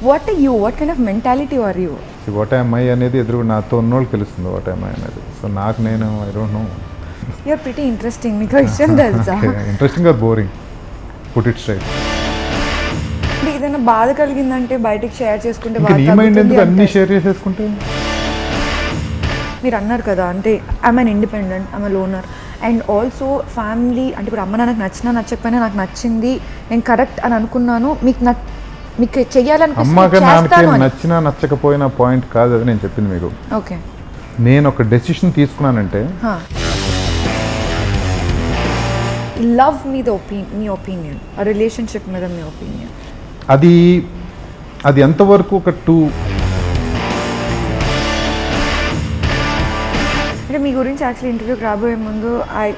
What are you, what kind of mentality are you? What I'm I అనేది ఎదురు నాతో ఉన్నోళ్ళకి తెలుస్తుంది వాట్ ఐఎమ్ ఐ అనేది. సో నాకు నేను I don't know. You're pretty interesting. మీకు విషయం తెలుసా? Interesting or boring? Put it straight. ఏదైనా బాధ కలిగిందంటే బయటికి షేర్ చేసుకుంటే నీ మైండ్ ఎందుకు అన్ని షేర్ చేసేసుకుంటే? మీరు అన్నారు కదా, అంటే I'm an independent, I'm లోనర్, and also family అంటే ఇప్పుడు అమ్మ నాన్నకు నచ్చినా నచ్చకపోయినా నాకు నచ్చింది, నేను కరెక్ట్ అని అనుకున్నాను, మీకు అమ్మకి నాన్నకి నచ్చినా నచ్చకపోయినా పాయింట్ కాదు అది నేను చెప్పింది మీకు. ఓకే, నేను ఒక డెసిషన్ తీసుకున్నానంటే లవ్ మీద మీ ఒపీనియన్, ఆ రిలేషన్షిప్ మీద మీ ఒపీనియన్, అది ఎంతవరకు ఒక అంటే మీ గురించి యాక్చువల్లీ ఇంటర్వ్యూకి రాబోయే ముందు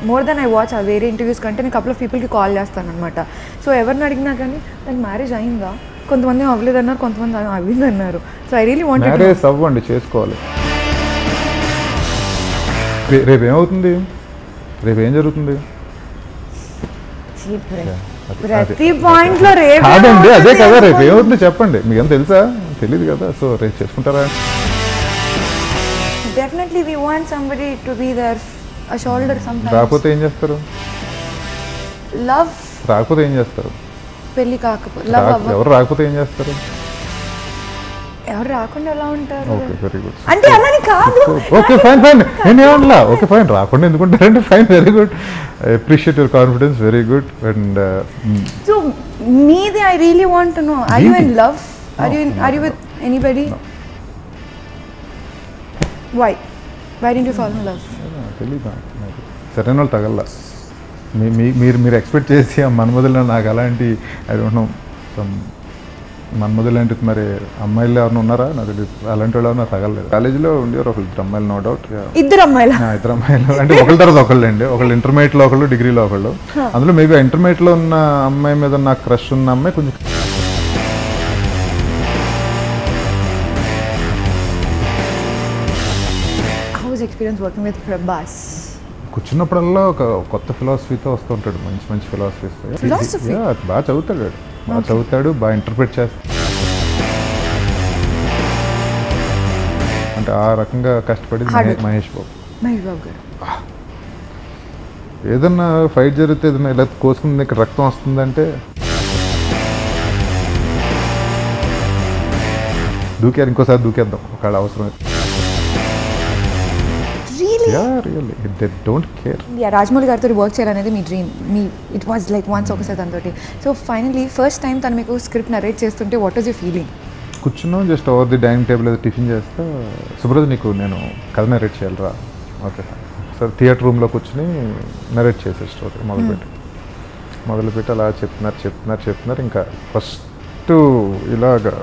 మోర్ దెన్ ఐ వాచ్ ఆ వేరే ఇంటర్వ్యూస్ కంటే నేను కపుల్ ఆఫ్ పీపుల్కి కాల్ చేస్తాను అనమాట. సో ఎవరిని అడిగినా కానీ దానికి మ్యారేజ్ అయిందా, కొంతమంది అవ్వలేదు అన్నారు, కొంతమంది అవ్వింది అన్నారు. So I really want marriage అవ్వండి, చేసుకోవాలి. రేపు ఏమవుతుంది, రేపు ఏం జరుగుతుంది? ప్రతి పాయింట్ లో రేపు కాదండి, అదే కదా రేపు ఏమవుతుందో చెప్పండి. మీకు ఏం తెలుసా? తెలియదు కదా. సో రేపు చేసుకుంటారా? Definitely we want somebody to be there, a shoulder sometimes. రాకపోతే ఏం చేస్తారు? Love రాకపోతే ఏం చేస్తారు? పెళ్లి కాకపోతే లవ్ అవ్వ. ఎవరు రాకపోతే ఏం చేస్తారు? ఎవరు రాకుండా ఎలా ఉంటారు? Okay, very good. అంటే అలాని కాదు. ఓకే ఫైన్ నేను ఏమన్నా ఓకే ఫైన్, రాకుండా ఎందుకుంటారంటే fine, very good. I appreciate your confidence, very good. And so మీది I really want to know, are you in love? Are you with anybody? Why didn't you fall in love? తెలీదా నాకు, సరైన వాళ్ళు తగల్లా. మీరు expect చేసి ఆ మన్మధులు నాకు అలాంటి ఐ డోంట్ నో సమ్ మన్మధులు లాంటి మరి అమ్మాయిలు ఎవరైనా ఉన్నారా నాకు తెలియదు. అలాంటి వాళ్ళు ఎవరైనా తగలలేదు. కాలేజీలో ఉండేవారు ఒకళ్ళు ఇద్దరు అమ్మాయిలు, నో డౌట్. ఇద్దరు అమ్మాయిలు అంటే ఒకళ్ళ తర్వాత ఒకళ్ళు అండి. ఒకళ్ళు ఇంటర్మీడియట్లో ఒకళ్ళు, డిగ్రీలో ఒకళ్ళు. అందులో మేబీ ఇంటర్మీడియట్లో ఉన్న అమ్మాయి మీద నాకు క్రష్ ఉన్న అమ్మాయి కొంచెం ఎక్స్పీరియన్స్ వర్కింగ్ విత్ ప్రభాస్. కూర్చున్నప్పుడల్లా ఒక కొత్త ఫిలాసఫీతో వస్తూ ఉంటాడు, మంచి మంచి ఫిలాసఫీస్. బాగా చదువుతాడు, బాగా ఇంటర్ప్రిట్ చేస్తాడు. అంటే ఆ రకంగా కష్టపడి మహేష్ బాబు గారు. ఏదన్నా ఫైట్ జరిగితే ఏదన్నా ఇలా కోసుకుని ఇక్కడ రక్తం వస్తుందంటే దూకారు, ఇంకోసారి దూకేద్దాం ఒకవేళ అవసరం. రాజమౌళి గారితో వర్క్ చేయాలనేది మీ dream. It was like once ఒకసారి తనతోటి. సో ఫైనలీ ఫస్ట్ టైం తను మీకు స్క్రిప్ట్ నరేట్ చేస్తుంటే వాట్ వాజ్ యువర్ ఫీలింగ్? కూర్చున్నాం just over the dining table ఏదో టిఫిన్ చేస్తా, సుబ్రత్ నీకు నేను కథ నరేట్ చేయాలరా. Okay sir. థియేటర్ రూమ్లో కూర్చుని నరేట్ చేసే స్టోరీ మొదలుపెట్టి అలా చెప్తున్నారు. ఇంకా ఫస్ట్ ఇలాగా